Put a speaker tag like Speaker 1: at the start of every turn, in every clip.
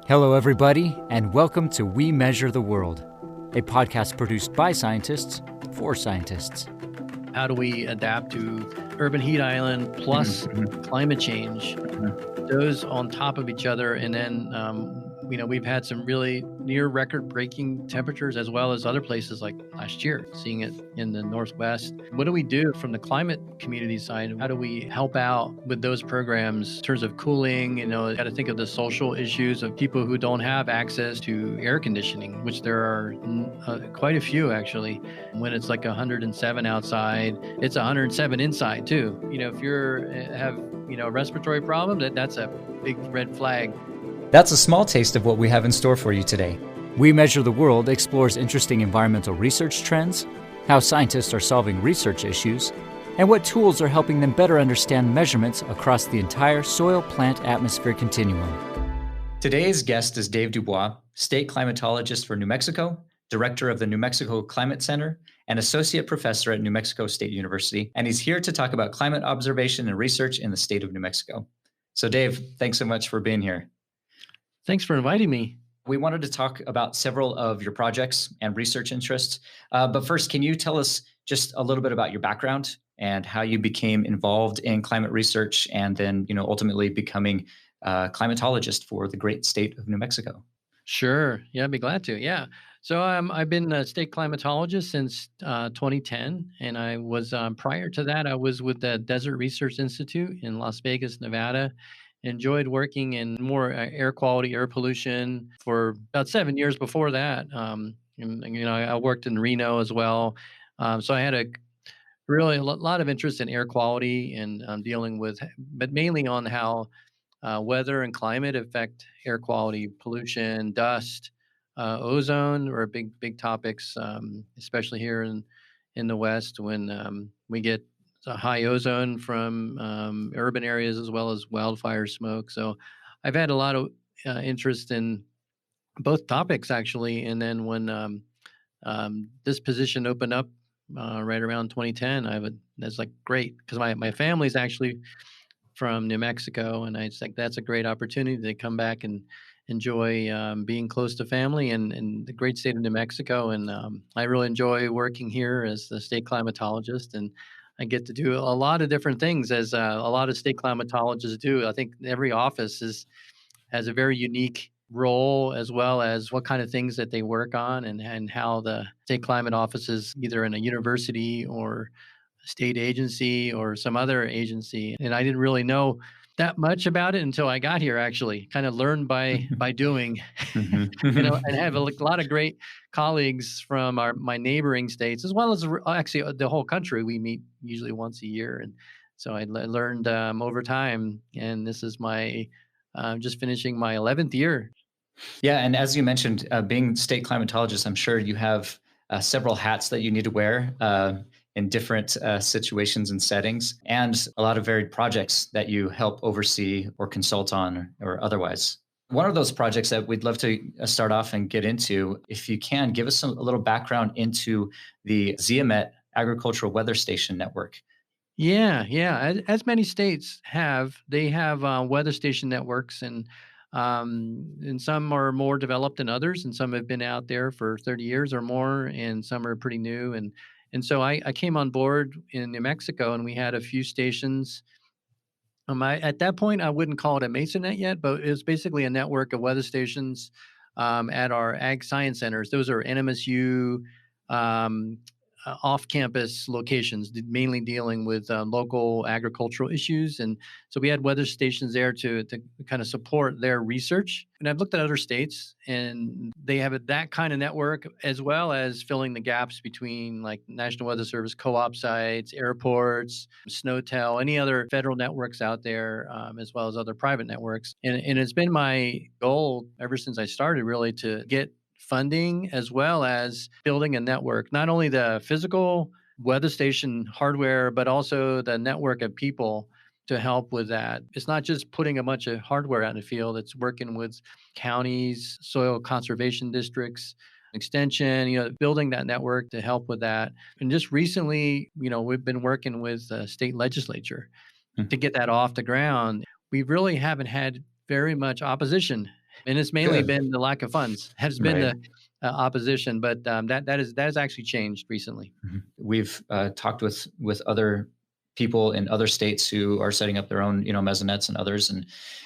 Speaker 1: Hello, everybody, and welcome to We Measure the World, a podcast produced by scientists for scientists.
Speaker 2: How do we adapt to urban heat island plus climate change? Those on top of each other, and then we've had some really near record-breaking temperatures, as well as other places like last year, seeing it in the Northwest. What do we do from the climate community side? How do we help out with those programs in terms of cooling? Got to think of the social issues of people who don't have access to air conditioning, which there are quite a few actually. When it's like 107 outside, it's 107 inside too. If you're have a respiratory problem, that's a big red flag.
Speaker 1: That's a small taste of what we have in store for you today. We Measure the World explores interesting environmental research trends, how scientists are solving research issues, and what tools are helping them better understand measurements across the entire soil-plant-atmosphere continuum. Today's guest is Dave DuBois, state climatologist for New Mexico, director of the New Mexico Climate Center, and associate professor at New Mexico State University, and he's here to talk about climate observation and research in the state of New Mexico. So Dave, thanks so much for being here.
Speaker 2: Thanks for inviting me.
Speaker 1: We wanted to talk about several of your projects and research interests. But first, can you tell us just a little bit about your background and how you became involved in climate research and then, ultimately becoming a climatologist for the great state of New Mexico?
Speaker 2: Sure. Yeah, I'd be glad to. Yeah. So I've been a state climatologist since 2010. And I was, prior to that, I was with the Desert Research Institute in Las Vegas, Nevada. Enjoyed working in more air quality, air pollution for about 7 years before that. I worked in Reno as well. So I had a lot of interest in air quality and dealing with, but mainly on how weather and climate affect air quality, pollution, dust, ozone are big topics, especially here in the West when we get high ozone from urban areas as well as wildfire smoke. So I've had a lot of interest in both topics actually. And then when this position opened up right around 2010, that's like great because my family's actually from New Mexico, and I just think that's a great opportunity to come back and enjoy being close to family and the great state of New Mexico. And I really enjoy working here as the state climatologist, and I get to do a lot of different things as a lot of state climatologists do. I think every office has a very unique role as well as what kind of things that they work on and how the state climate offices, either in a university or state agency or some other agency. And I didn't really know that much about it until I got here, actually, kind of learned by doing, and have a lot of great colleagues from my neighboring states, as well as actually the whole country. We meet usually once a year. And so I learned over time, and this is just finishing my 11th year.
Speaker 1: Yeah, and as you mentioned, being state climatologist, I'm sure you have several hats that you need to wear in different situations and settings, and a lot of varied projects that you help oversee or consult on or otherwise. One of those projects that we'd love to start off and get into, if you can, give us a little background into the ZiaMet Agricultural Weather Station Network.
Speaker 2: Yeah. As many states have, they have weather station networks, and some are more developed than others, and some have been out there for 30 years or more, and some are pretty new. And so I came on board in New Mexico, and we had a few stations. At that point, I wouldn't call it a MesaNet yet, but it was basically a network of weather stations at our ag science centers. Those are NMSU off-campus locations, mainly dealing with local agricultural issues. And so we had weather stations there to kind of support their research. And I've looked at other states, and they have that kind of network, as well as filling the gaps between like National Weather Service co-op sites, airports, SNOTEL, any other federal networks out there, as well as other private networks. And it's been my goal ever since I started, really, to get funding as well as building a network, not only the physical weather station hardware, but also the network of people to help with that. It's not just putting a bunch of hardware out in the field, it's working with counties, soil conservation districts, extension, building that network to help with that. And just recently, we've been working with the state legislature to get that off the ground. We really haven't had very much opposition and it's mainly
Speaker 1: Good.
Speaker 2: been the lack of funds has been
Speaker 1: Right.
Speaker 2: the opposition, but that has actually changed recently.
Speaker 1: Mhm. We've talked with other people in other states who are setting up their own, mesonettes and others, and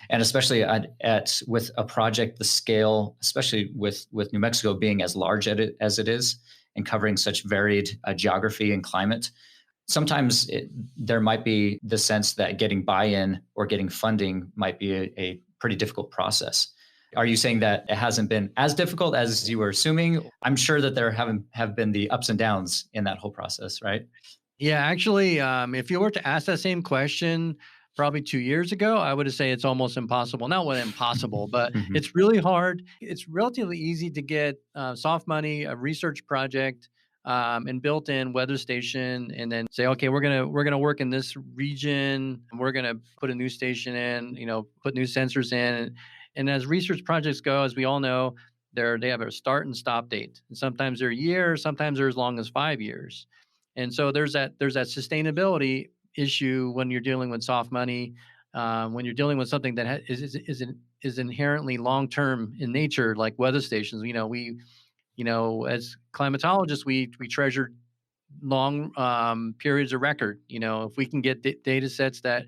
Speaker 1: especially at with a project the scale, especially with New Mexico being as large as it is and covering such varied geography and climate. Sometimes there might be the sense that getting buy-in or getting funding might be a pretty difficult process. Are you saying that it hasn't been as difficult as you were assuming? I'm sure that there have been the ups and downs in that whole process, right?
Speaker 2: Yeah, actually, if you were to ask that same question probably 2 years ago, I would say it's almost impossible. Not what impossible, but
Speaker 1: Hmm.
Speaker 2: it's really hard. It's relatively easy to get soft money, a research project, and built-in weather station, and then say, okay, we're gonna work in this region, and we're gonna put a new station in, put new sensors in, and as research projects go, as we all know, they have a start and stop date, and sometimes they're a year, sometimes they're as long as 5 years. And so there's that sustainability issue when you're dealing with soft money, when you're dealing with something that is inherently long term in nature, like weather stations. As climatologists, we treasure long periods of record. If we can get data sets that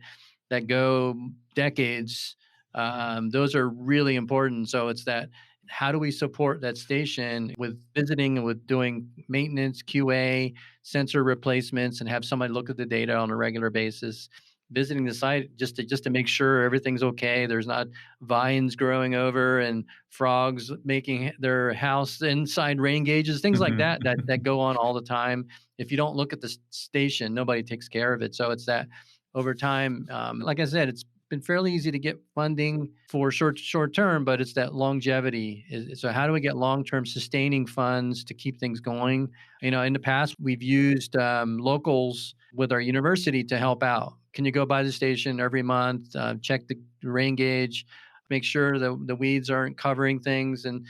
Speaker 2: go decades, those are really important. So it's that, how do we support that station with visiting and with doing maintenance, QA, sensor replacements, and have somebody look at the data on a regular basis, visiting the site just to make sure everything's okay. There's not vines growing over and frogs making their house inside rain gauges, things like
Speaker 1: Hmm.
Speaker 2: that go on all the time. If you don't look at the station, nobody takes care of it. So it's that over time, like I said, it's been fairly easy to get funding for short term, but it's that longevity. So how do we get long term sustaining funds to keep things going? In the past, we've used locals with our university to help out. Can you go by the station every month, check the rain gauge, make sure the weeds aren't covering things, and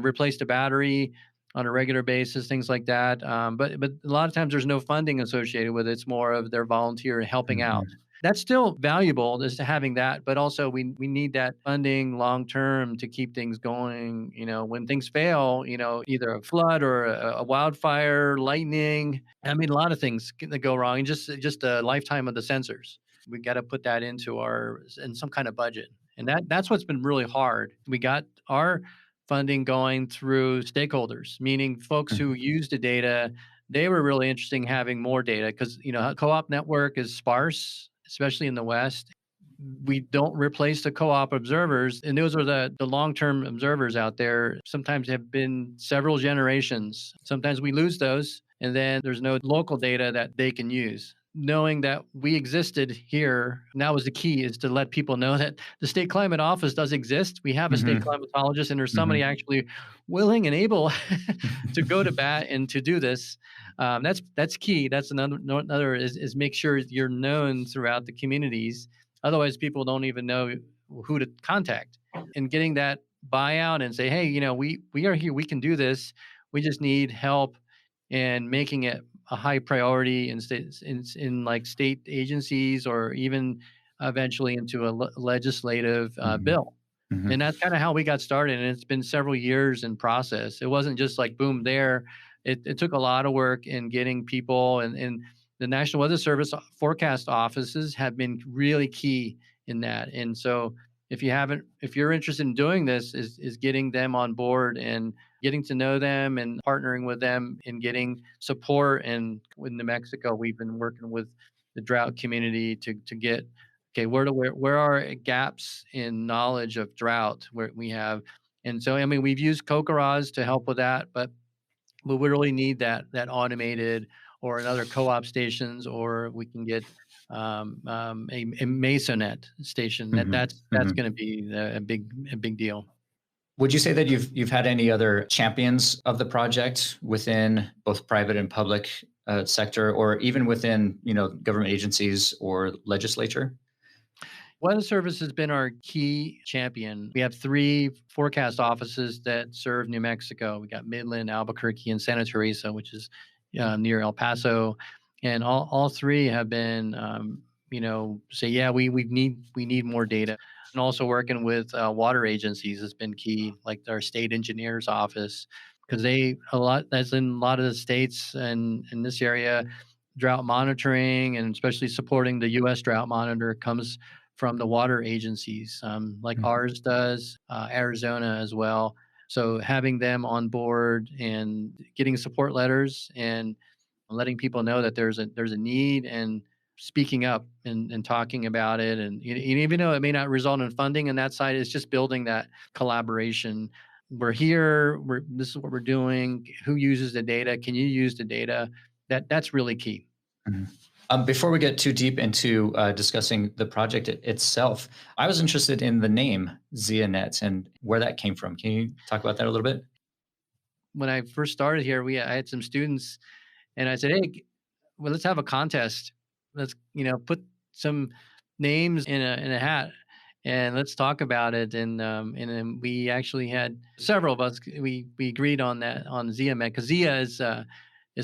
Speaker 2: replace the battery on a regular basis, things like that. But a lot of times there's no funding associated with it. It's more of their volunteer helping out.
Speaker 1: Hmm.
Speaker 2: That's still valuable, is to having that, but also we need that funding long term to keep things going. When things fail, either a flood or a wildfire, lightning. I mean, a lot of things that go wrong, and just a lifetime of the sensors. We got to put that in some kind of budget, and that's what's been really hard. We got our funding going through stakeholders, meaning folks who use the data. They were really interested in having more data because co-op network is sparse, especially in the West. We don't replace the co-op observers, and those are the long-term observers out there. Sometimes have been several generations. Sometimes we lose those, and then there's no local data that they can use. Knowing that we existed here, and that was the key, is to let people know that the state climate office does exist. We have a state
Speaker 1: Hmm.
Speaker 2: climatologist, and there's somebody
Speaker 1: Hmm.
Speaker 2: actually willing and able to go to bat and to do this. That's key. That's another is make sure you're known throughout the communities. Otherwise, people don't even know who to contact. And getting that buyout and say, hey, we are here. We can do this. We just need help, and making it a high priority in states, in like state agencies, or even eventually into a legislative
Speaker 1: Hmm.
Speaker 2: bill.
Speaker 1: Hmm.
Speaker 2: And that's kind of how we got started. And it's been several years in process. It wasn't just like boom there. It took a lot of work in getting people, and the National Weather Service forecast offices have been really key in that. And so if you're interested in doing this, is getting them on board and getting to know them and partnering with them and getting support. And with New Mexico, we've been working with the drought community to get, okay, where are gaps in knowledge of drought where we have. And so, I mean, we've used CoCoRaHS to help with that, but we really need that automated, or another co-op stations, or we can get a Mesonet station. That
Speaker 1: Hmm.
Speaker 2: that's going to be a big deal.
Speaker 1: Would you say that you've had any other champions of the project within both private and public sector, or even within government agencies or legislature?
Speaker 2: Weather Service has been our key champion. We have three forecast offices that serve New Mexico. We got Midland, Albuquerque, and Santa Teresa, which is near El Paso, and all three have been, say, yeah, we need more data. and also working with water agencies has been key, like our state engineer's office, because they a lot as in a lot of the states and in this area, drought monitoring and especially supporting the U.S. drought monitor comes from the water agencies, like
Speaker 1: Mhm.
Speaker 2: ours does, Arizona as well. So having them on board and getting support letters and letting people know that there's a need and speaking up and talking about it and even though it may not result in funding on that side, it's just building that collaboration. We're here. This is what we're doing. Who uses the data? Can you use the data? That's really key.
Speaker 1: Mhm. Before we get too deep into discussing the project itself, I was interested in the name ZiaNet and where that came from. Can you talk about that a little bit?
Speaker 2: When I first started here, I had some students, and I said, "Hey, well, let's have a contest. Let's put some names in a hat, and let's talk about it." And then we actually had several of us. We agreed on that on ZiaMet because Zia is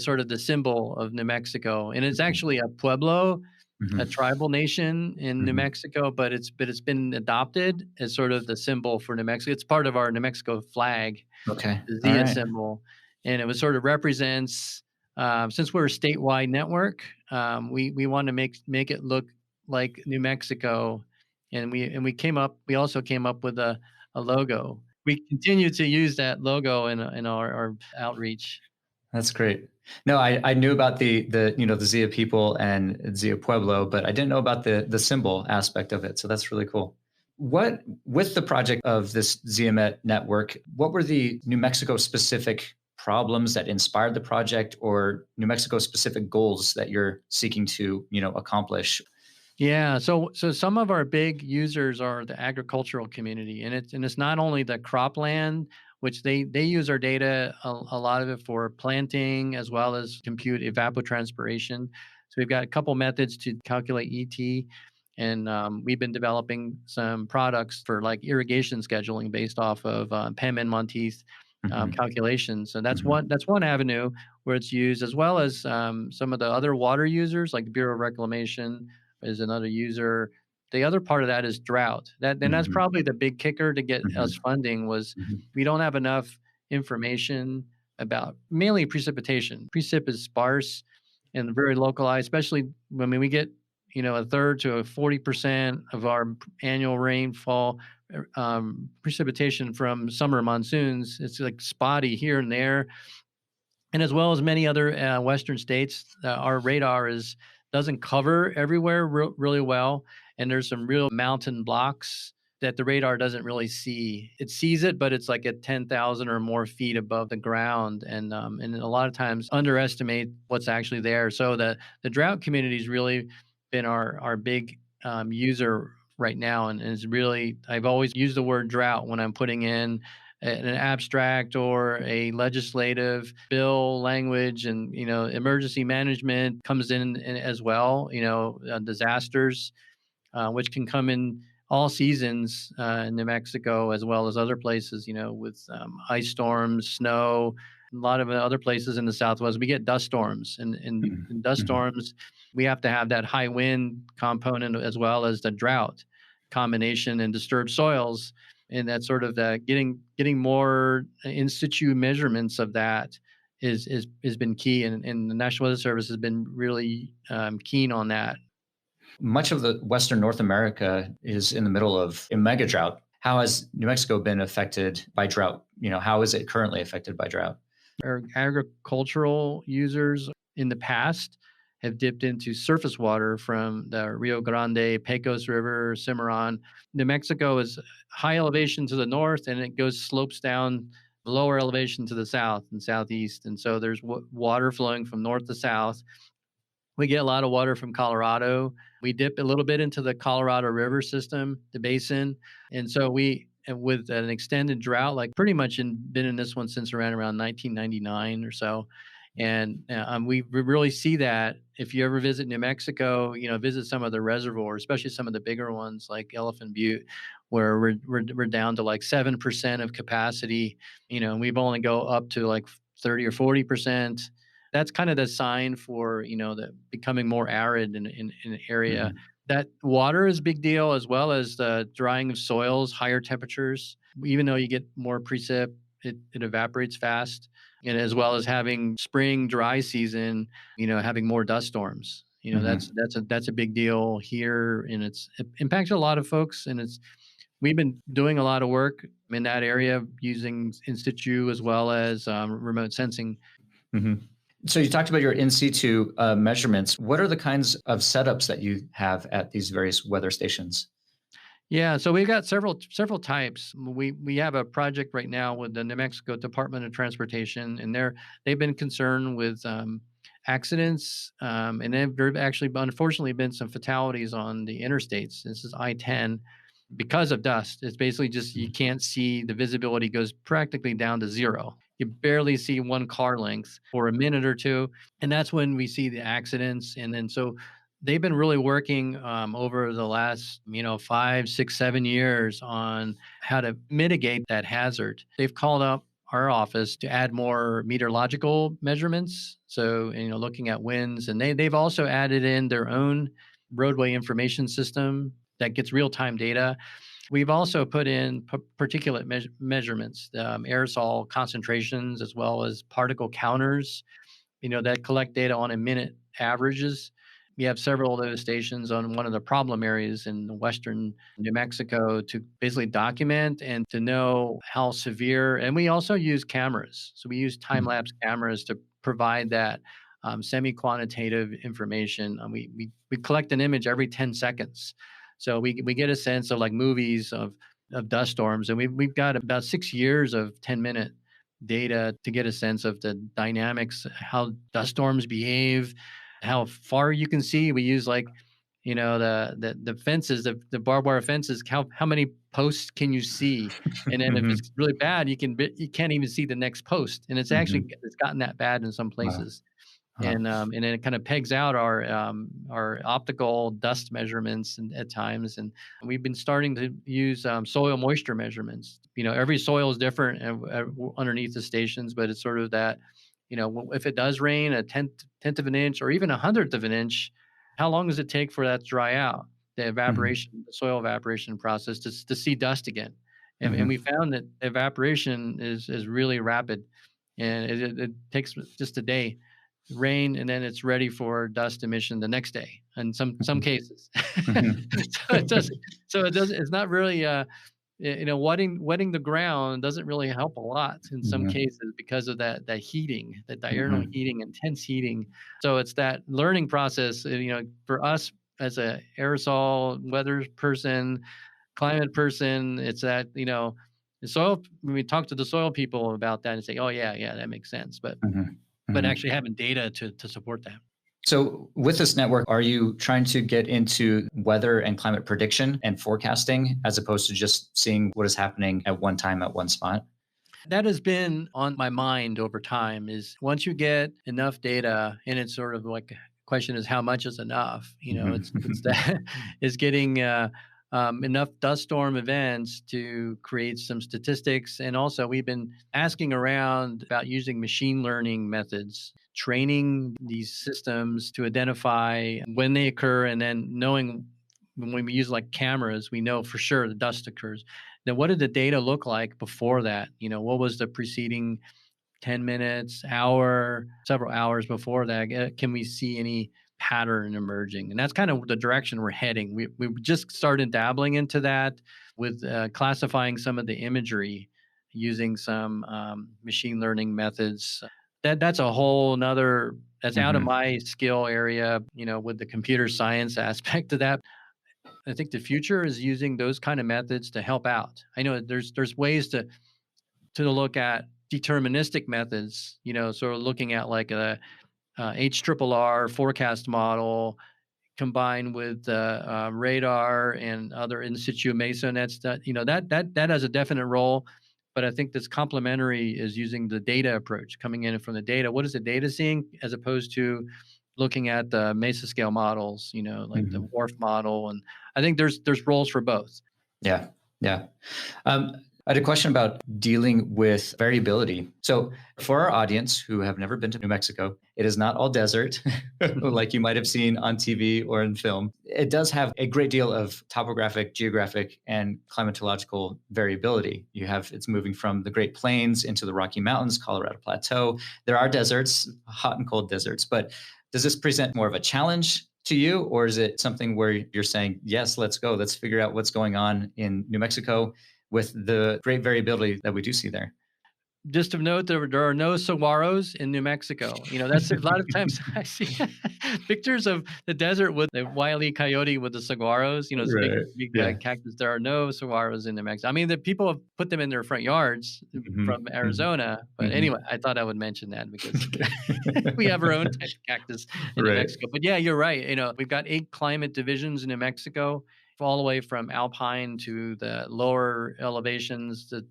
Speaker 2: sort of the symbol of New Mexico, and it's
Speaker 1: Mhm.
Speaker 2: actually a pueblo, a
Speaker 1: Mhm.
Speaker 2: tribal nation in New
Speaker 1: Mhm.
Speaker 2: Mexico, but it's been adopted as sort of the symbol for New Mexico. It's part of our New Mexico flag,
Speaker 1: Okay.
Speaker 2: the
Speaker 1: All
Speaker 2: Zia
Speaker 1: right.
Speaker 2: symbol, and it was sort of represents. Since we're a statewide network, we want to make it look like New Mexico, and we came up. We also came up with a logo. We continue to use that logo in our outreach.
Speaker 1: That's great. No, I knew about the Zia people and Zia Pueblo, but I didn't know about the symbol aspect of it. So that's really cool. What with the project of this ZiaMet network, what were the New Mexico specific problems that inspired the project or New Mexico specific goals that you're seeking to, accomplish?
Speaker 2: Yeah, so some of our big users are the agricultural community, and it's not only the cropland, which they use our data a lot of it for planting as well as compute evapotranspiration. So we've got a couple methods to calculate ET, and we've been developing some products for like irrigation scheduling based off of Penn and Monteith
Speaker 1: Mhm.
Speaker 2: calculations. So
Speaker 1: Mhm.
Speaker 2: that's one avenue where it's used, as well as some of the other water users like the Bureau of Reclamation is another user. The other part of that is drought. That's
Speaker 1: Mhm.
Speaker 2: probably the big kicker to get us
Speaker 1: Mhm.
Speaker 2: funding was
Speaker 1: Mhm.
Speaker 2: we don't have enough information about mainly precipitation. Precip is sparse and very localized, especially when we get a third to a 40% of our annual rainfall precipitation from summer monsoons. It's like spotty here and there, and as well as many other Western states, our radar is doesn't cover everywhere really well, and there's some real mountain blocks that the radar doesn't really see. It sees it, but it's like at 10,000 or more feet above the ground, and a lot of times underestimate what's actually there. So the drought community's really been our big user right now, and is really I've always used the word drought when I'm putting in an abstract or a legislative bill language, and emergency management comes in as well, disasters which can come in all seasons in New Mexico as well as other places, with ice storms, snow, a lot of other places in the Southwest. We get dust storms, and
Speaker 1: Mhm.
Speaker 2: in dust
Speaker 1: Mhm.
Speaker 2: storms, we have to have that high wind component as well as the drought combination and disturbed soils. And that sort of getting more in situ measurements of that is has been key, and the National Weather Service has been really keen on that.
Speaker 1: Much of the Western North America is in the middle of a mega drought. How has New Mexico been affected by drought? How is it currently affected by drought?
Speaker 2: Our agricultural users in the past have dipped into surface water from the Rio Grande, Pecos River, Cimarron. New Mexico is high elevation to the north, and it goes slopes down lower elevation to the south and southeast. And so there's water flowing from north to south. We get a lot of water from Colorado. We dip a little bit into the Colorado River system, the basin, and so with an extended drought, like pretty much been in this one since around 1999 or so, and we really see that if you ever visit New Mexico, visit some of the reservoirs, especially some of the bigger ones like Elephant Butte, where we're down to like 7% of capacity, and we've only go up to like 30 or 40%. That's kind of the sign for the becoming more arid in an area.
Speaker 1: Mhm.
Speaker 2: That water is a big deal, as well as the drying of soils, higher temperatures. Even though you get more precip, it evaporates fast. And as well as having spring dry season, having more dust storms.
Speaker 1: Hmm.
Speaker 2: That's a big deal here, and it impacts a lot of folks. And we've been doing a lot of work in that area using in situ as well as remote sensing.
Speaker 1: Hmm. So you talked about your in situ measurements. What are the kinds of setups that you have at these various weather stations?
Speaker 2: Yeah, so we've got several types. We have a project right now with the New Mexico Department of Transportation, and they've been concerned with accidents, and there've actually unfortunately been some fatalities on the interstates. This is I-10 because of dust. It's basically just you can't see, the visibility goes practically down to zero. You barely see one car length for a minute or two, and that's when we see the accidents. And then so they've been really working over the last 5, 6, 7 years on how to mitigate that hazard. They've called up our office to add more meteorological measurements, so looking at winds, and they've also added in their own roadway information system that gets real-time data. We've also put in particulate measurements, aerosol concentrations, as well as particle counters, that collect data on a minute averages. We have several of those stations on one of the problem areas in western New Mexico to basically document and to know how severe. And we also use cameras. So we use time lapse cameras to provide that semi-quantitative information. We collect an image every 10 seconds. So we get a sense of, like, movies of dust storms. And we've got about 6 years of 10-minute data to get a sense of the dynamics, how dust storms behave, how far you can see. We use, like, the fences, the barbed wire fences. How many posts can you see? And then if
Speaker 1: Hmm.
Speaker 2: it's really bad, you can't even see the next post. And
Speaker 1: Hmm.
Speaker 2: it's gotten that bad in some
Speaker 1: Wow.
Speaker 2: places.
Speaker 1: Huh.
Speaker 2: And then it kind of pegs out our optical dust measurements and at times. And we've been starting to use soil moisture measurements. Every soil is different underneath the stations, but it's sort of that, if it does rain a tenth of an inch or even a hundredth of an inch, how long does it take for that to dry out?
Speaker 1: Hmm.
Speaker 2: The soil evaporation process to see dust again. And we
Speaker 1: Hmm.
Speaker 2: found that evaporation is really rapid, and it takes just a day rain, and then it's ready for dust emission the next day in some cases.
Speaker 1: Hmm.
Speaker 2: So it does so it does it's not really, wetting the ground doesn't really help a lot in some
Speaker 1: Hmm.
Speaker 2: cases because of that heating, that diurnal
Speaker 1: Hmm.
Speaker 2: heating, intense heating. So it's that learning process, for us as a aerosol weather person, climate person. It's that, the soil when we talk to the soil people about that and say, "Oh, yeah, yeah, that makes sense,"
Speaker 1: Hmm.
Speaker 2: but
Speaker 1: Hmm.
Speaker 2: actually having data to support that.
Speaker 1: So, with this network, are you trying to get into weather and climate prediction and forecasting as opposed to just seeing what is happening at one time at one spot?
Speaker 2: That has been on my mind over time. Is once you get enough data, and it's sort of like, question is how much is enough? It's
Speaker 1: Mhm.
Speaker 2: that is getting enough dust storm events to create some statistics. And also, we've been asking around about using machine learning methods, training these systems to identify when they occur, and then knowing when we use, like, cameras, we know for sure the dust occurs. Then what did the data look like before that? What was the preceding 10 minutes, hour, several hours before that? Can we see any pattern emerging? And that's kind of the direction we're heading. We just started dabbling into that with classifying some of the imagery using some machine learning methods. That's a whole nother, that's out of
Speaker 1: Mhm.
Speaker 2: my skill area, with the computer science aspect of that. I think the future is using those kind of methods to help out. I know there's ways to look at deterministic methods, sort of looking at, like, a HRRR forecast model combined with radar and other in situ mesonets. That has a definite role. But I think that's complementary is using the data approach, coming in from the data. What is the data seeing, as opposed to looking at the mesoscale models, like the
Speaker 1: Mhm.
Speaker 2: WRF model. And I think there's roles for both.
Speaker 1: Yeah, yeah. Um, I had a question about dealing with variability. So, for our audience who have never been to New Mexico, it is not all desert like you might have seen on TV or in film. It does have a great deal of topographic, geographic, and climatological variability. It's moving from the Great Plains into the Rocky Mountains, Colorado Plateau. There are deserts, hot and cold deserts, but does this present more of a challenge to you, or is it something where you're saying, yes, let's go, let's figure out what's going on in New Mexico with the great variability that we do see there?
Speaker 2: Just of note, there are no saguaros in New Mexico. That's a lot of times I see pictures of the desert with the Wile E. Coyote with the saguaros, this big,
Speaker 1: Right.
Speaker 2: big
Speaker 1: Yeah.
Speaker 2: cactus. There are no saguaros in New Mexico. I mean, the people have put them in their front yards
Speaker 1: Hmm.
Speaker 2: from
Speaker 1: Hmm.
Speaker 2: Arizona. But
Speaker 1: Hmm.
Speaker 2: anyway, I thought I would mention that because we have our own type of cactus in New
Speaker 1: Right.
Speaker 2: Mexico. But yeah, you're right. We've got 8 climate divisions in New Mexico, all the way from alpine to the lower elevations, the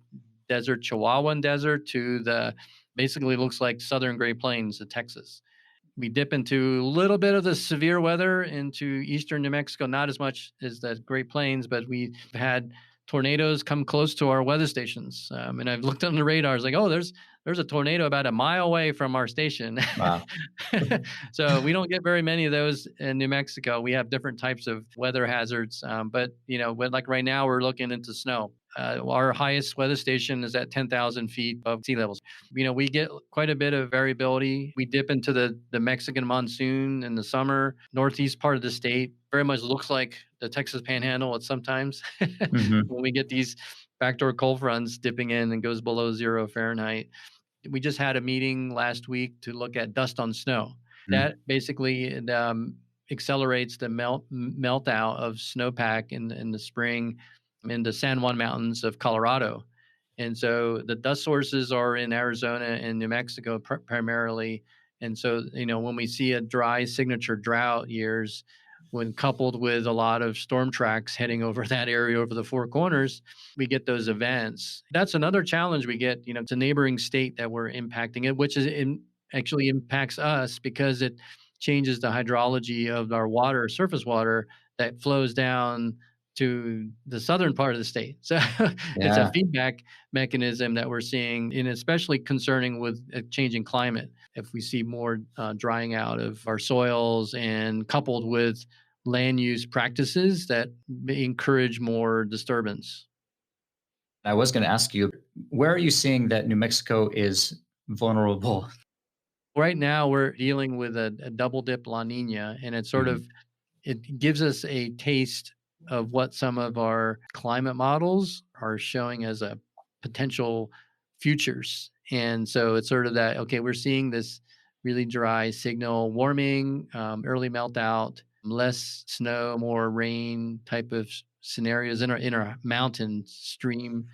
Speaker 2: desert, Chihuahuan Desert, to the basically looks like southern Great Plains of Texas. We dip into a little bit of the severe weather into eastern New Mexico, not as much as the Great Plains, but we've had tornadoes come close to our weather stations. And I've looked on the radar. It's like, oh, there's a tornado about a mile away from our station.
Speaker 1: Wow.
Speaker 2: So we don't get very many of those in New Mexico. We have different types of weather hazards, but like right now we're looking into snow. Our highest weather station is at 10,000 feet above sea levels. We get quite a bit of variability. We dip into the Mexican monsoon in the summer. Northeast part of the state very much looks like the Texas Panhandle at sometimes
Speaker 1: Hmm.
Speaker 2: when we get these backdoor cold fronts dipping in and goes below 0 Fahrenheit. We just had a meeting last week to look at dust on snow. That basically accelerates the melt out of snowpack in the spring in the San Juan Mountains of Colorado. And so the dust sources are in Arizona and New Mexico primarily. And so, when we see a dry signature drought years, when coupled with a lot of storm tracks heading over that area over the Four Corners, we get those events. That's another challenge we get. It's a neighboring state that we're impacting it, which actually impacts us because it changes the hydrology of our water, surface water that flows down to the southern part of the state. So it's a
Speaker 1: Yeah.
Speaker 2: feedback mechanism that we're seeing, and especially concerning with a changing climate. If we see more drying out of our soils and coupled with land use practices that may encourage more disturbance.
Speaker 1: I was going to ask you, where are you seeing that New Mexico is vulnerable?
Speaker 2: Right now, we're dealing with a double dip La Nina, and
Speaker 1: Mhm.
Speaker 2: it gives us a taste of what some of our climate models are showing as a potential futures. And so it's sort of that, okay, we're seeing this really dry signal warming, early melt out, less snow, more rain type of scenarios in our mountain stream,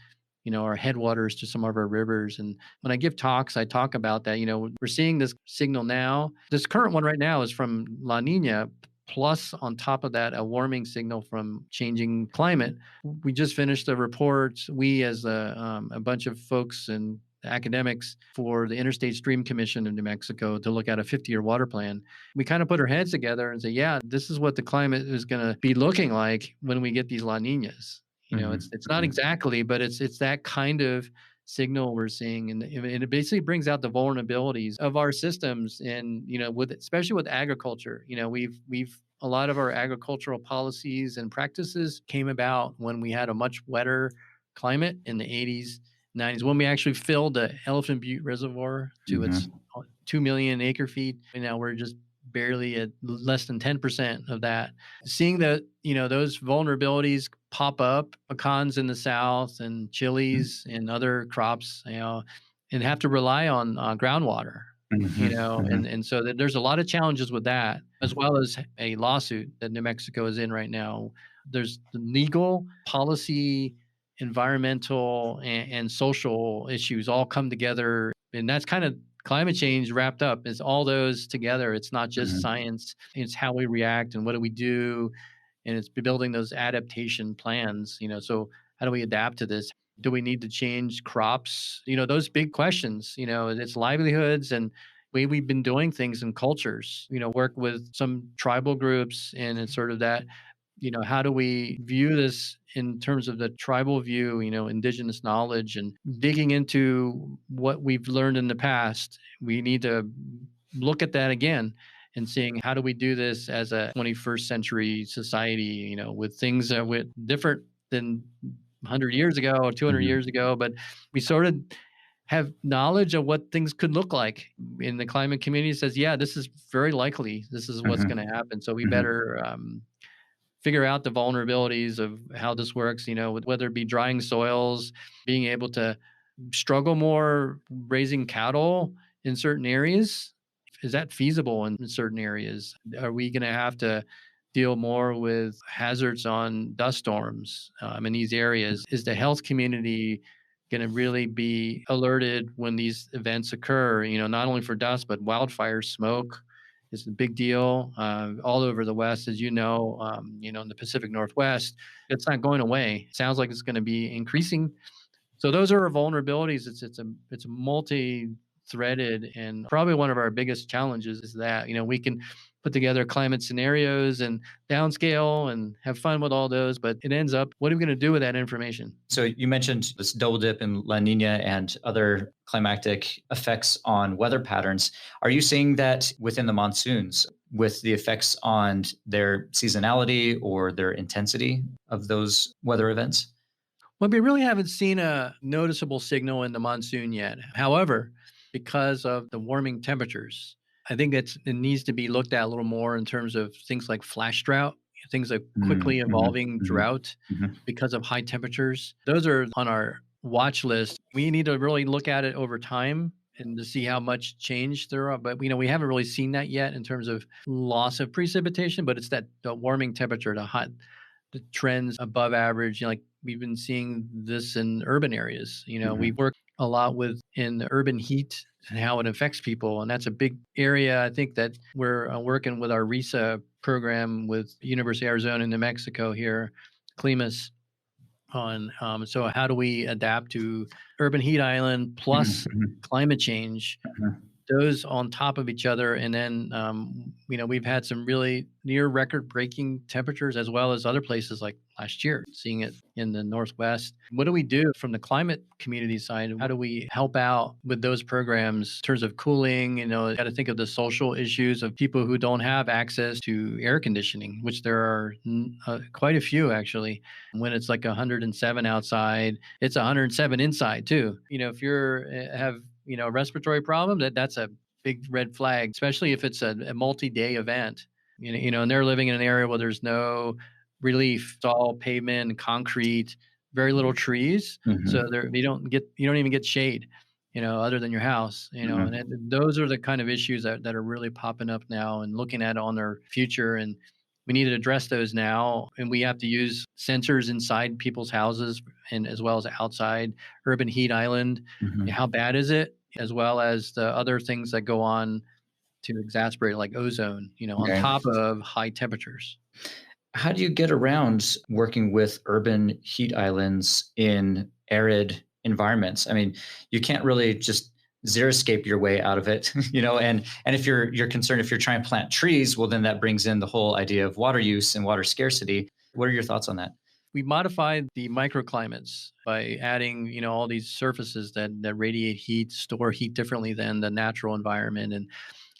Speaker 2: our headwaters to some of our rivers. And when I give talks, I talk about that. We're seeing this signal now. This current one right now is from La Nina, plus on top of that, a warming signal from changing climate. We just finished a report, we as a bunch of folks and academics for the Interstate Stream Commission of New Mexico to look at a 50-year water plan. We kind of put our heads together and say, yeah, this is what the climate is going to be looking like when we get these La Ninas.
Speaker 1: Mhm.
Speaker 2: It's not
Speaker 1: Mhm.
Speaker 2: exactly, but it's that kind of signal we're seeing, and it basically brings out the vulnerabilities of our systems. And with especially with agriculture, we've a lot of our agricultural policies and practices came about when we had a much wetter climate in the 80s, 90s, when we actually filled the Elephant Butte Reservoir to its
Speaker 1: Mhm.
Speaker 2: 2 million acre feet. And now we're just barely at less than 10% of that. Seeing that, those vulnerabilities pop up, pecans in the south and chilies and other crops, and have to rely on groundwater,
Speaker 1: Mhm.
Speaker 2: and
Speaker 1: Mhm.
Speaker 2: and so there's a lot of challenges with that, as well as a lawsuit that New Mexico is in right now. There's the legal, policy, environmental, and social issues all come together, and that's kind of climate change wrapped up. Is all those together. It's not just
Speaker 1: Mhm.
Speaker 2: science; it's how we react and what do we do, and it's building those adaptation plans. So how do we adapt to this? Do we need to change crops? Those big questions. It's livelihoods and way we've been doing things in cultures. Work with some tribal groups, and it's sort of that how do we view this in terms of the tribal view, indigenous knowledge, and digging into what we've learned in the past. We need to look at that again and seeing how do we do this as a 21st century society, with things that were different than 100 years ago or 200
Speaker 1: Mhm.
Speaker 2: years ago, but we sort of have knowledge of what things could look like. In the climate community says, yeah, this is very likely. This is what's
Speaker 1: Mhm.
Speaker 2: going to happen. So we
Speaker 1: Mhm.
Speaker 2: better figure out the vulnerabilities of how this works, whether it be drying soils, being able to struggle more raising cattle in certain areas. Is that feasible in certain areas? Are we going to have to deal more with hazards on dust storms in these areas? Is the health community going to really be alerted when these events occur? Not only for dust, but wildfire smoke is a big deal all over the West, as in the Pacific Northwest. It's not going away. It sounds like it's going to be increasing. So those are our vulnerabilities. It's a multi-threaded, and probably one of our biggest challenges is that we can put together climate scenarios and downscale and have fun with all those, but it ends up, what are we going to do with that information?
Speaker 1: So you mentioned this double dip in La Nina and other climatic effects on weather patterns. Are you seeing that within the monsoons with the effects on their seasonality or their intensity of those weather events?
Speaker 2: Well, we really haven't seen a noticeable signal in the monsoon yet. However, because of the warming temperatures, I think it needs to be looked at a little more in terms of things like flash drought, things like
Speaker 1: Mm,
Speaker 2: quickly
Speaker 1: mhm,
Speaker 2: evolving
Speaker 1: mhm,
Speaker 2: drought
Speaker 1: mhm,
Speaker 2: because of high temperatures. Those are on our watch list. We need to really look at it over time and to see how much change there are. But we haven't really seen that yet in terms of loss of precipitation. But it's that the warming temperature, the trends above average. Like we've been seeing this in urban areas. We
Speaker 1: mhm,
Speaker 2: work a lot with in the urban heat and how it affects people, and that's a big area. I think that we're working with our RISA program with University of Arizona, New Mexico here, CLIMAS, on so how do we adapt to urban heat island
Speaker 1: mhm,
Speaker 2: plus
Speaker 1: mhm,
Speaker 2: climate change,
Speaker 1: mhm.
Speaker 2: those on top of each other. And then, we've had some really near record breaking temperatures as well as other places like last year, seeing it in the Northwest. What do we do from the climate community side? How do we help out with those programs in terms of cooling? Got to think of the social issues of people who don't have access to air conditioning, which there are quite a few actually. When it's like 107 outside, it's 107 inside too. If have a respiratory problem, that's a big red flag, especially if it's a multi-day event. And they're living in an area where there's no relief. It's all pavement and concrete, very little trees. So
Speaker 1: Mhm,
Speaker 2: you don't even get shade, other than your house, and
Speaker 1: mhm,
Speaker 2: those are the kind of issues that are really popping up now and looking at on their future. And we need to address those now. And we have to use sensors inside people's houses and as well as outside urban heat island.
Speaker 1: mhm.
Speaker 2: How bad is it? As well as the other things that go on to exacerbate, like ozone, on
Speaker 1: Right.
Speaker 2: top of high temperatures.
Speaker 1: How do you get around working with urban heat islands in arid environments? I mean, you can't really just xeriscape your way out of it, and if you're concerned if you're trying to plant trees, well then that brings in the whole idea of water use and water scarcity. What are your thoughts on that?
Speaker 2: We modified the microclimates by adding, all these surfaces that radiate heat, store heat differently than the natural environment.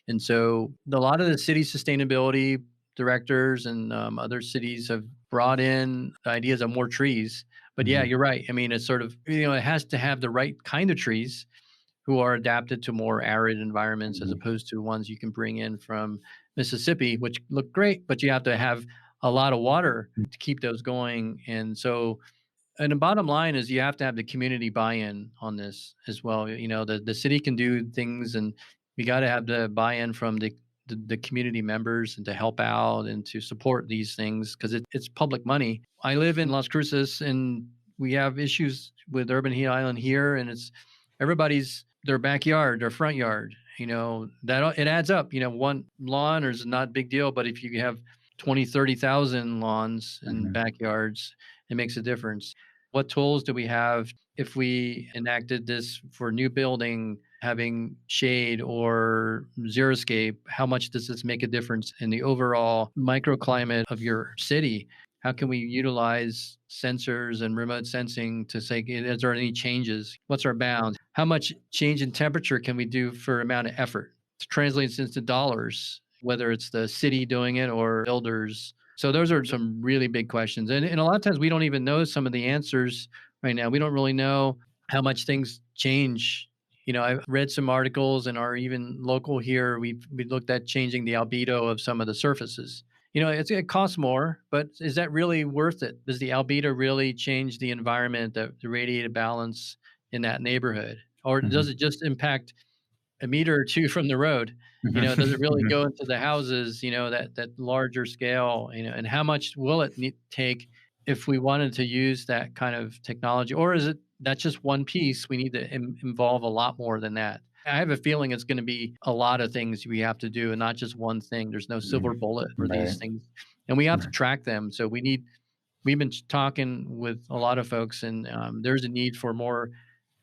Speaker 2: And so a lot of the city sustainability directors and other cities have brought in ideas of more trees. But yeah,
Speaker 1: Mhm,
Speaker 2: you're right. I mean, it's sort of, it has to have the right kind of trees who are adapted to more arid environments as
Speaker 1: mhm,
Speaker 2: opposed to ones you can bring in from Mississippi, which look great, but you have to have a lot of water to keep those going. And the bottom line is you have to have the community buy-in on this as well. The city can do things, and we got to have the buy-in from the community members and to help out and to support these things because it's public money. I live in Las Cruces, and we have issues with Urban Heat Island here, and it's everybody's their backyard, their front yard. That it adds up. One lawn is not a big deal, but if you have 20, 30,000 lawns and
Speaker 1: mhm,
Speaker 2: backyards, it makes a difference. What tools do we have if we enacted this for new building, having shade or xeriscape? How much does this make a difference in the overall microclimate of your city? How can we utilize sensors and remote sensing to say, is there any changes? What's our bounds? How much change in temperature can we do for amount of effort? It translates into dollars, whether it's the city doing it or builders. So those are some really big questions. And a lot of times we don't even know some of the answers right now. We don't really know how much things change. I've read some articles and are even local here. We looked at changing the albedo of some of the surfaces. It costs more, but is that really worth it? Does the albedo really change the environment, the radiative balance in that neighborhood? Or does
Speaker 1: Mhm.
Speaker 2: it just impact a meter or two from the road? Does it
Speaker 1: Mhm.
Speaker 2: really
Speaker 1: Mhm.
Speaker 2: go into the houses, that larger scale, and how much will it take if we wanted to use that kind of technology? Or is it that's just one piece? We need to involve a lot more than that. I have a feeling it's going to be a lot of things we have to do and not just one thing. There's no silver
Speaker 1: Mhm.
Speaker 2: bullet for these
Speaker 1: Right.
Speaker 2: things. And we have to
Speaker 1: Right.
Speaker 2: track them. So we've been talking with a lot of folks, and there's a need for more.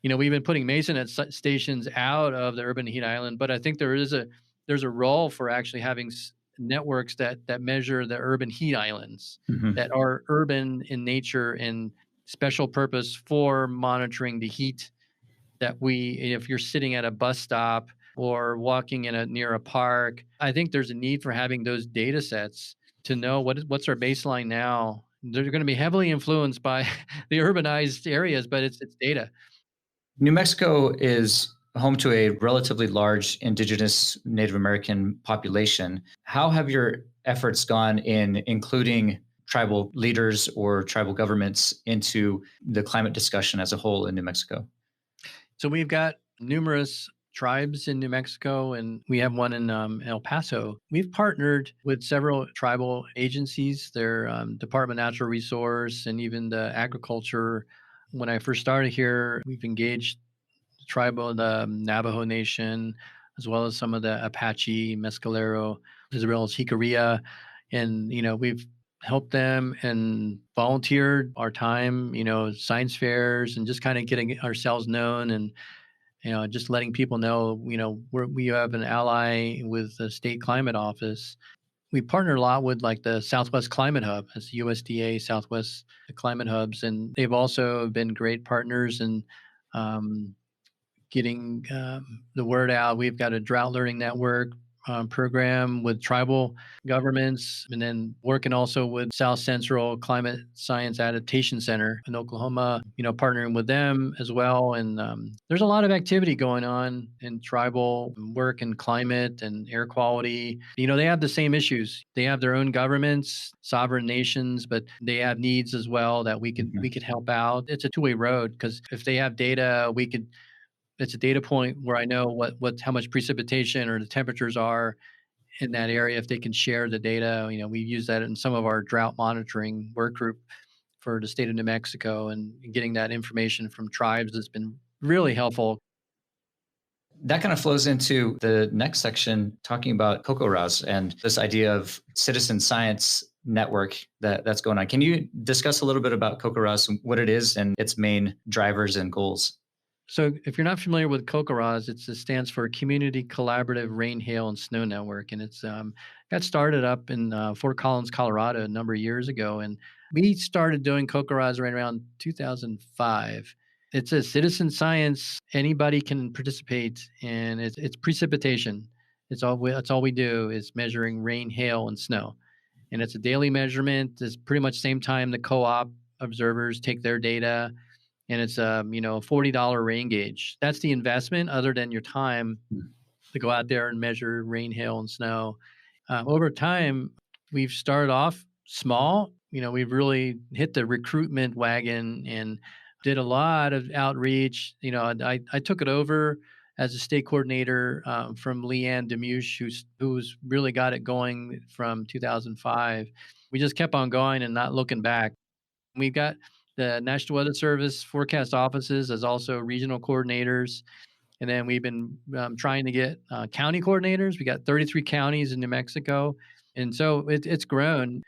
Speaker 2: We've been putting Mason stations out of the urban heat island, but I think there's a role for actually having networks that measure the urban heat islands
Speaker 1: Mhm.
Speaker 2: that are urban in nature and special purpose for monitoring the heat that if you're sitting at a bus stop or walking near a park. I think there's a need for having those data sets to know what's our baseline now. They're going to be heavily influenced by the urbanized areas, but it's data.
Speaker 1: New Mexico is home to a relatively large indigenous Native American population. How have your efforts gone in including tribal leaders or tribal governments into the climate discussion as a whole in New Mexico?
Speaker 2: So we've got numerous tribes in New Mexico, and we have one in El Paso. We've partnered with several tribal agencies, their Department of Natural Resource, and even the agriculture. When I first started here, we've engaged the Navajo Nation, as well as some of the Apache, Mescalero, as well as Jicarilla. And, we've helped them and volunteered our time, science fairs and just kind of getting ourselves known and, just letting people know, we have an ally with the state climate office. We partner a lot with like the Southwest Climate Hub, as USDA Southwest Climate Hubs, and they've also been great partners and getting the word out. We've got a drought learning network program with tribal governments, and then working also with South Central Climate Science Adaptation Center in Oklahoma, partnering with them as well. And there's a lot of activity going on in tribal work and climate and air quality. They have the same issues. They have their own governments, sovereign nations, but they have needs as well that we could
Speaker 1: Mhm.
Speaker 2: we could help out. It's a two-way road because if they have data, it's a data point where I know how much precipitation or the temperatures are in that area. If they can share the data, we use that in some of our drought monitoring work group for the state of New Mexico, and getting that information from tribes has been really helpful.
Speaker 1: That kind of flows into the next section talking about CoCoRaHS and this idea of citizen science network that's going on. Can you discuss a little bit about CoCoRaHS and what it is and its main drivers and goals?
Speaker 2: So, if you're not familiar with CoCoRaHS, it stands for Community Collaborative Rain, Hail, and Snow Network, and it's got started up in Fort Collins, Colorado, a number of years ago, and we started doing CoCoRaHS right around 2005. It's a citizen science; anybody can participate, and it's precipitation. That's all we do is measuring rain, hail, and snow, and it's a daily measurement. It's pretty much same time the co-op observers take their data, and it's a $40 rain gauge. That's the investment other than your time to go out there and measure rain, hail, and snow. Over time, we've started off small. We've really hit the recruitment wagon and did a lot of outreach. I took it over as a state coordinator from Leanne Demuche, who's really got it going from 2005. We just kept on going and not looking back. We've got the National Weather Service forecast offices as also regional coordinators. And then we've been trying to get county coordinators. We got 33 counties in New Mexico. And so it's grown.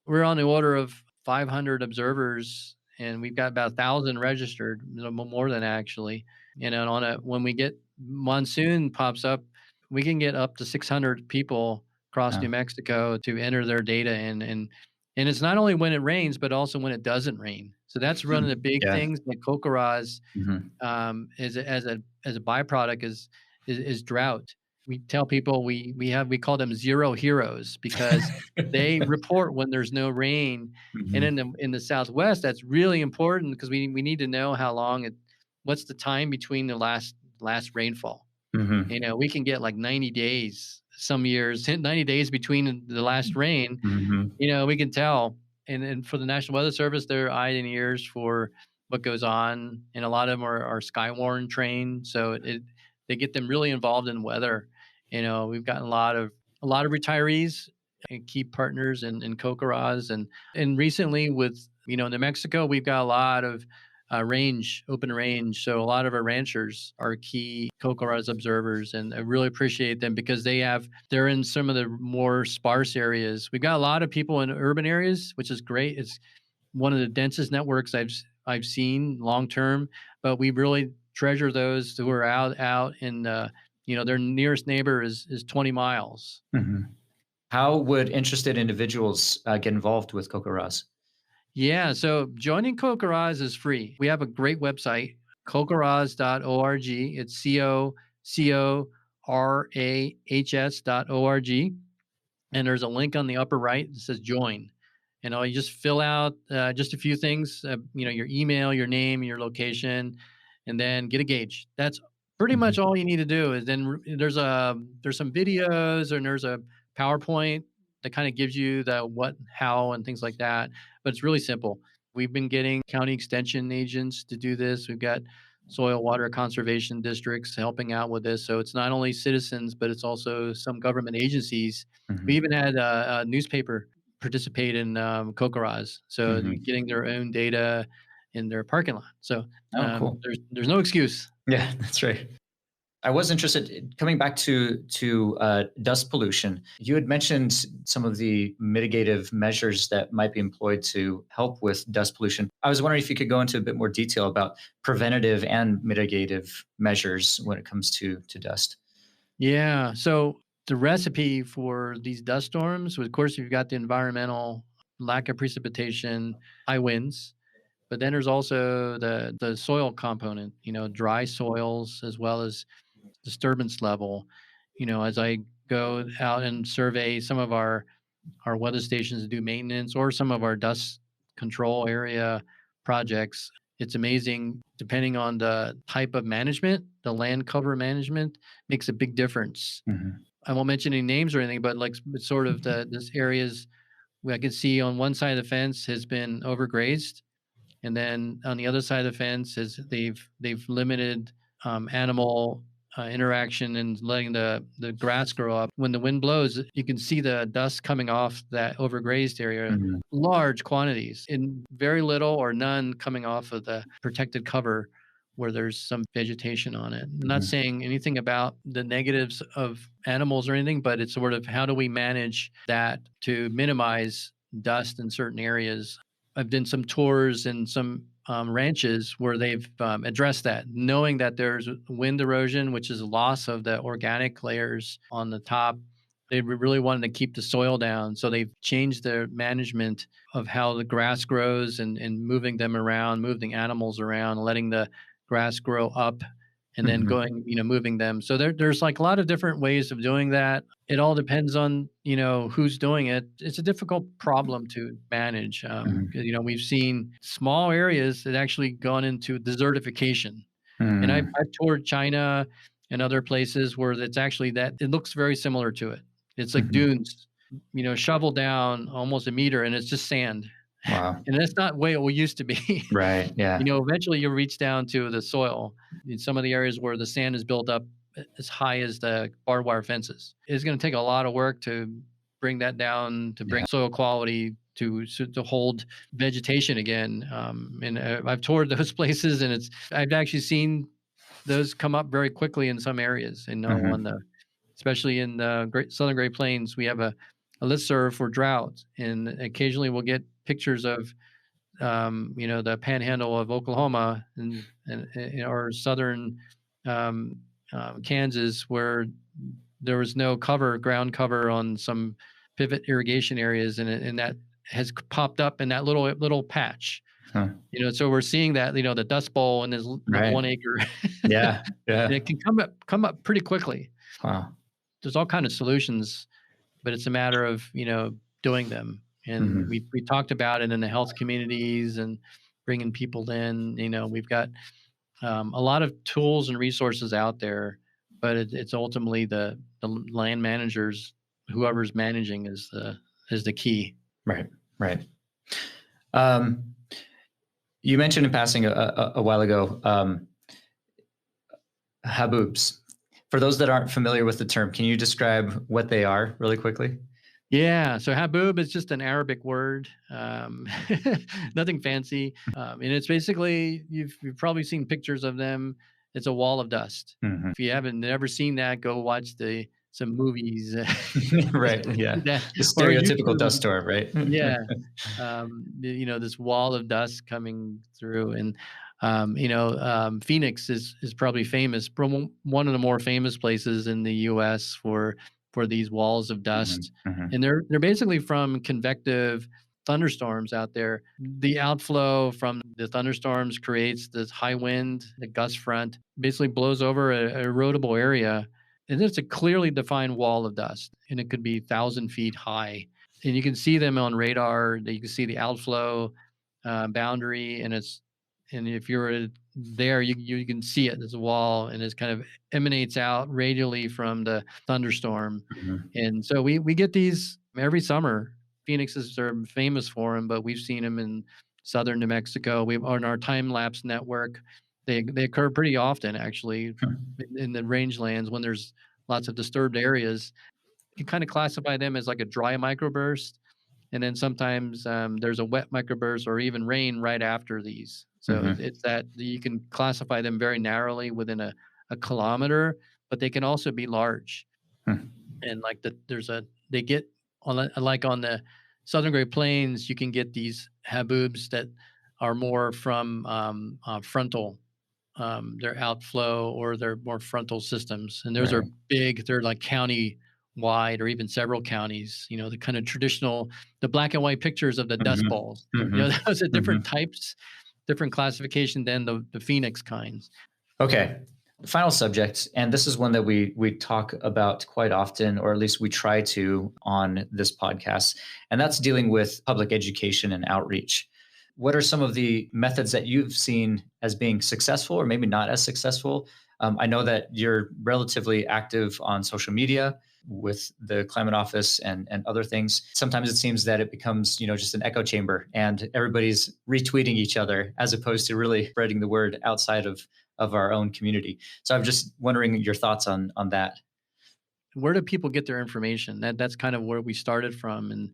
Speaker 2: We're on the order of 500 observers, and we've got about 1,000 registered, more than actually. And then when we get monsoon pops up, we can get up to 600 people across New
Speaker 1: Uh,
Speaker 2: Mexico to enter their data And it's not only when it rains, but also when it doesn't rain. So that's one of the big
Speaker 1: Yeah.
Speaker 2: things that CoCoRaHS
Speaker 1: Hmm.
Speaker 2: as a byproduct is drought. We tell people we call them zero heroes because they report when there's no rain. And
Speaker 1: Hmm.
Speaker 2: in the Southwest, that's really important because we need to know how long what's the time between the last rainfall.
Speaker 1: Hmm.
Speaker 2: We can get like 90 days some years, 90 days between the last rain.
Speaker 1: Hmm.
Speaker 2: We can tell. And for the National Weather Service, they're eye and ears for what goes on, and a lot of them are Skywarn trained, so they get them really involved in weather. We've gotten a lot of retirees and key partners in CoCoRaHS, and recently with New Mexico, we've got a lot of open range. So a lot of our ranchers are key CoCoRaHS observers, and I really appreciate them because they're in some of the more sparse areas. We've got a lot of people in urban areas, which is great. It's one of the densest networks I've seen long term, but we really treasure those who are out in their nearest neighbor is 20 miles.
Speaker 1: Hmm. How would interested individuals get involved with CoCoRaHS?
Speaker 2: Yeah, so joining CoCoRaHS is free. We have a great website, cocorahs.org. It's CoCoRaHS.org. And there's a link on the upper right that says join. You just fill out just a few things, your email, your name, your location, and then get a gauge. That's pretty much
Speaker 1: Hmm.
Speaker 2: all you need to do. Is then there's some videos and there's a PowerPoint that kind of gives you the what, how, and things like that. But it's really simple. We've been getting county extension agents to do this. We've got soil water conservation districts helping out with this. So it's not only citizens, but it's also some government agencies. We
Speaker 1: Hmm.
Speaker 2: even had a newspaper participate in CoCoRaHS, so
Speaker 1: Hmm.
Speaker 2: getting their own data in their parking lot. So
Speaker 1: Oh, cool.
Speaker 2: there's no excuse.
Speaker 1: Yeah, that's right. I was interested coming back to dust pollution. You had mentioned some of the mitigative measures that might be employed to help with dust pollution. I was wondering if you could go into a bit more detail about preventative and mitigative measures when it comes to dust.
Speaker 2: Yeah. So the recipe for these dust storms, of course, you've got the environmental lack of precipitation, high winds, but then there's also the soil component. Dry soils as well as disturbance level. As I go out and survey some of our weather stations to do maintenance or some of our dust control area projects. It's amazing depending on the type of management, the land cover management makes a big difference.
Speaker 1: Hmm.
Speaker 2: I won't mention any names or anything, but like it's sort of this areas where I can see on one side of the fence has been overgrazed, and then on the other side of the fence is they've limited animal interaction and letting the grass grow up. When the wind blows, you can see the dust coming off that overgrazed area,
Speaker 1: Hmm.
Speaker 2: large quantities, and very little or none coming off of the protected cover where there's some vegetation on it. I'm not
Speaker 1: Hmm.
Speaker 2: saying anything about the negatives of animals or anything, but it's sort of how do we manage that to minimize dust in certain areas. I've done some tours in some ranches where they've addressed that, knowing that there's wind erosion, which is a loss of the organic layers on the top. They really wanted to keep the soil down. So they've changed their management of how the grass grows and moving them around, moving animals around, letting the grass grow up and then
Speaker 1: Hmm.
Speaker 2: going, moving them. So there's like a lot of different ways of doing that. It all depends on, who's doing it. It's a difficult problem to manage. 'Cause, we've seen small areas that actually gone into desertification. And I've,
Speaker 1: Hmm.
Speaker 2: I've toured China and other places where it's actually that it looks very similar to it. It's like
Speaker 1: Hmm.
Speaker 2: dunes, shovel down almost a meter and it's just sand.
Speaker 1: Wow.
Speaker 2: And that's not the way it used to be.
Speaker 1: Right. Yeah.
Speaker 2: Eventually you reach down to the soil in some of the areas where the sand is built up as high as the barbed wire fences. It's going to take a lot of work to bring that down, to bring
Speaker 1: Yeah.
Speaker 2: soil quality to hold vegetation again. And I've toured those places, and I've actually seen those come up very quickly in some areas. And on
Speaker 1: Hmm.
Speaker 2: the especially in the Southern Great Plains, we have a listserv for drought, and occasionally we'll get pictures of the panhandle of Oklahoma and or southern Kansas, where there was no ground cover on some pivot irrigation areas, and that has popped up in that little patch.
Speaker 1: Huh.
Speaker 2: So we're seeing that, the Dust Bowl in this
Speaker 1: Right.
Speaker 2: 1 acre,
Speaker 1: Yeah.
Speaker 2: and
Speaker 1: Yeah.
Speaker 2: it can come up pretty quickly.
Speaker 1: Wow.
Speaker 2: There's all kind of solutions, but it's a matter of, doing them. And
Speaker 1: Mhm.
Speaker 2: we talked about it in the health communities and bringing people in. We've got a lot of tools and resources out there, but it's ultimately the land managers, whoever's managing is the key.
Speaker 1: Right. Right. Um, you mentioned in passing a while ago, haboobs. For those that aren't familiar with the term, can you describe what they are really quickly?
Speaker 2: Yeah, so haboob is just an Arabic word, nothing fancy, and it's basically you've probably seen pictures of them. It's a wall of dust.
Speaker 1: Mhm.
Speaker 2: If you haven't never seen that, go watch some movies
Speaker 1: Right. Yeah.
Speaker 2: that
Speaker 1: The
Speaker 2: or
Speaker 1: stereotypical dust
Speaker 2: YouTube.
Speaker 1: storm, right?
Speaker 2: Yeah, this wall of dust coming through, and Phoenix is probably famous, one of the more famous places in the U.S. for these walls of
Speaker 1: Mhm.
Speaker 2: dust,
Speaker 1: Mhm.
Speaker 2: and they're basically from convective thunderstorms out there. The outflow from the thunderstorms creates this high wind, the gust front, basically blows over a erodible area, and it's a clearly defined wall of dust, and it could be 1,000 feet high, and you can see them on radar. You can see the outflow boundary, and if you're there, you can see it. There's a wall, and it kind of emanates out radially from the thunderstorm,
Speaker 1: Mhm.
Speaker 2: and so we get these every summer. Phoenix is famous for them, but we've seen them in southern New Mexico. We've on our time lapse network. They occur pretty often, actually, in the rangelands when there's lots of disturbed areas. You kind of classify them as like a dry microburst, and then sometimes there's a wet microburst or even rain right after these. So
Speaker 1: Mhm.
Speaker 2: it's that you can classify them very narrowly within a kilometer, but they can also be large.
Speaker 1: Mhm.
Speaker 2: And like they get like on the Southern Great Plains, you can get these haboobs that are more from frontal, their outflow or their more frontal systems. And those are
Speaker 1: Right.
Speaker 2: big, they're like county wide or even several counties, the kind of traditional, the black and white pictures of the dust
Speaker 1: Mhm.
Speaker 2: balls.
Speaker 1: Mhm.
Speaker 2: Those are different
Speaker 1: Mhm.
Speaker 2: types, different classification than the Phoenix kinds.
Speaker 1: Okay. Final subject, and this is one that we talk about quite often, or at least we try to on this podcast, and that's dealing with public education and outreach. What are some of the methods that you've seen as being successful, or maybe not as successful? I know that you're relatively active on social media with the climate office and other things. Sometimes it seems that it becomes just an echo chamber, and everybody's retweeting each other as opposed to really spreading the word outside of our own community. So I'm just wondering your thoughts on that.
Speaker 2: Where do people get their information? That's kind of where we started from, and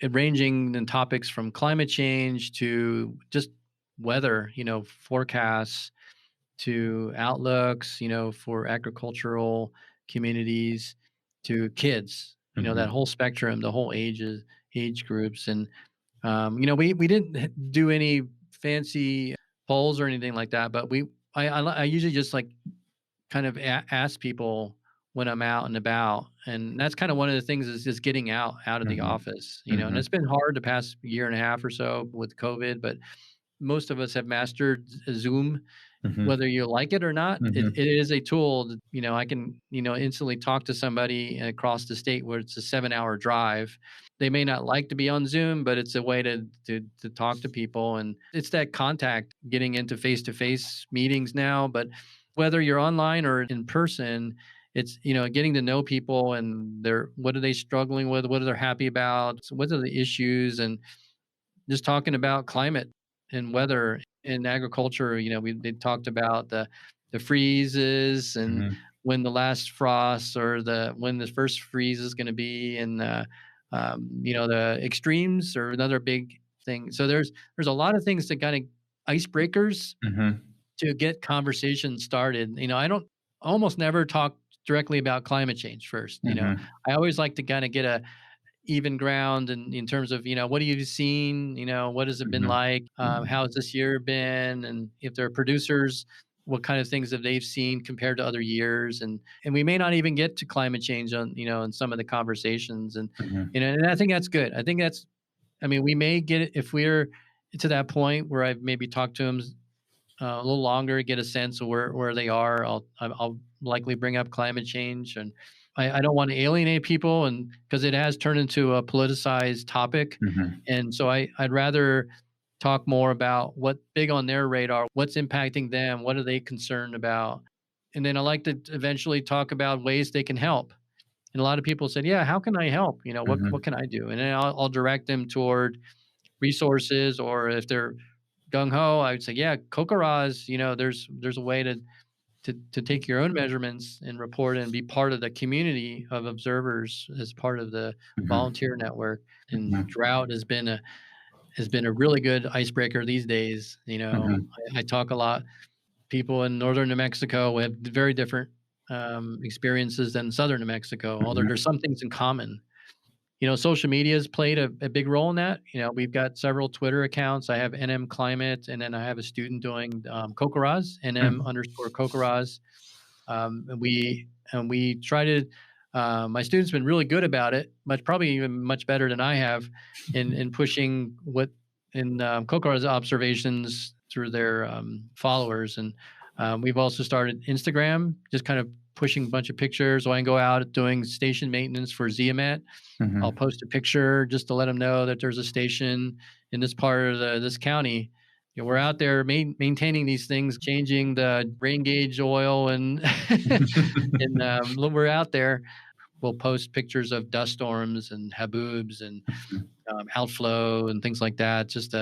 Speaker 2: it ranging in topics from climate change to just weather, forecasts, to outlooks, for agricultural communities, to kids, that
Speaker 1: Mhm.
Speaker 2: whole spectrum, the whole age groups. And, we didn't do any fancy polls or anything like that, but I usually just like kind of ask people when I'm out and about. And that's kind of one of the things is just getting out of the
Speaker 1: Mhm.
Speaker 2: office, and
Speaker 1: Mhm.
Speaker 2: it's been hard the past year and a half or so with COVID, but most of us have mastered Zoom,
Speaker 1: Mhm.
Speaker 2: whether you like it or not. it,
Speaker 1: Mhm.
Speaker 2: it is a tool that, I can, instantly talk to somebody across the state where it's a 7-hour drive. They may not like to be on Zoom, but it's a way to talk to people. And it's that contact, getting into face-to-face meetings now. But whether you're online or in person, it's, getting to know people and what are they struggling with? What are they happy about? What are the issues? And just talking about climate and weather in agriculture. They talked about the freezes and
Speaker 1: Mhm.
Speaker 2: when the last frost or when the first freeze is going to be, and the extremes are another big thing. So there's a lot of things to kind of icebreakers
Speaker 1: Mhm.
Speaker 2: to get conversation started. I don't almost never talk directly about climate change first.
Speaker 1: Mhm.
Speaker 2: I always like to kind of get a even ground and in terms of, what have you seen, what has it been
Speaker 1: Mhm.
Speaker 2: like, how has this year been, and if there are producers, what kind of things have they seen compared to other years, and we may not even get to climate change on, in some of the conversations, and
Speaker 1: Mhm.
Speaker 2: and I think that's good. I think that's I mean, we may get it if we're to that point where I've maybe talked to them a little longer, get a sense of where they are. I'll likely bring up climate change, and I don't want to alienate people, and because it has turned into a politicized topic,
Speaker 1: Hmm.
Speaker 2: and so I'd rather talk more about what's big on their radar, what's impacting them, what are they concerned about, and then I like to eventually talk about ways they can help. And a lot of people said, "Yeah, how can I help? You know, what
Speaker 1: Hmm.
Speaker 2: can I do?" And then I'll direct them toward resources, or if they're gung ho, I would say, yeah, CoCoRaHS, there's a way to take your own measurements and report and be part of the community of observers as part of the
Speaker 1: Hmm.
Speaker 2: volunteer network. And
Speaker 1: Hmm.
Speaker 2: drought has been a really good icebreaker these days.
Speaker 1: Hmm.
Speaker 2: I talk a lot. People in northern New Mexico have very different experiences than southern New Mexico, although
Speaker 1: Hmm.
Speaker 2: there's some things in common. Social media has played a big role in that. We've got several Twitter accounts. I have NM Climate, and then I have a student doing CoCoRaHS, NM underscore CoCoRaHS. And we try to. My student's been really good about it, probably even much better than I have, in pushing what in CoCoRaHS observations through their followers. And we've also started Instagram, just kind of pushing a bunch of pictures. So I can go out doing station maintenance for ZiaMet. I'll
Speaker 1: Hmm.
Speaker 2: post a picture just to let them know that there's a station in this part of this county. We're out there maintaining these things, changing the rain gauge oil, and and when we're out there, we'll post pictures of dust storms and haboobs and outflow and things like that, just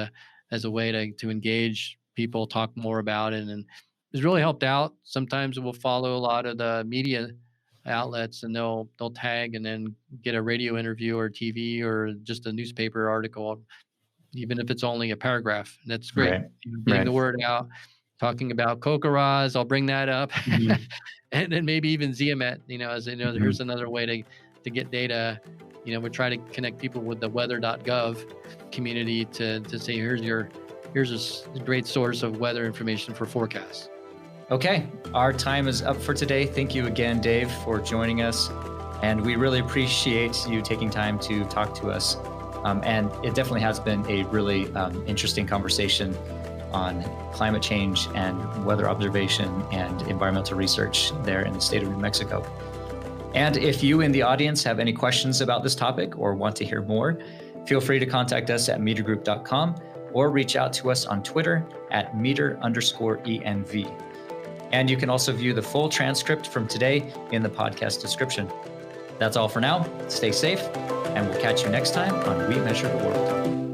Speaker 2: as a way to engage people, talk more about it, and it's really helped out. Sometimes we'll follow a lot of the media outlets, and they'll tag and then get a radio interview or TV or just a newspaper article, even if it's only a paragraph. That's great.
Speaker 1: Right.
Speaker 2: Getting
Speaker 1: Right.
Speaker 2: the word out, talking about CoCoRaHS, I'll bring that up,
Speaker 1: Hmm.
Speaker 2: and then maybe even ZiaMet. As here's
Speaker 1: Hmm.
Speaker 2: another way to get data. We try to connect people with the weather.gov community to say here's a great source of weather information for forecasts.
Speaker 1: Okay, our time is up for today. Thank you again, Dave, for joining us. And we really appreciate you taking time to talk to us. And it definitely has been a really interesting conversation on climate change and weather observation and environmental research there in the state of New Mexico. And if you in the audience have any questions about this topic or want to hear more, feel free to contact us at metergroup.com or reach out to us on Twitter at meter_ENV. And you can also view the full transcript from today in the podcast description. That's all for now. Stay safe, and we'll catch you next time on We Measure the World.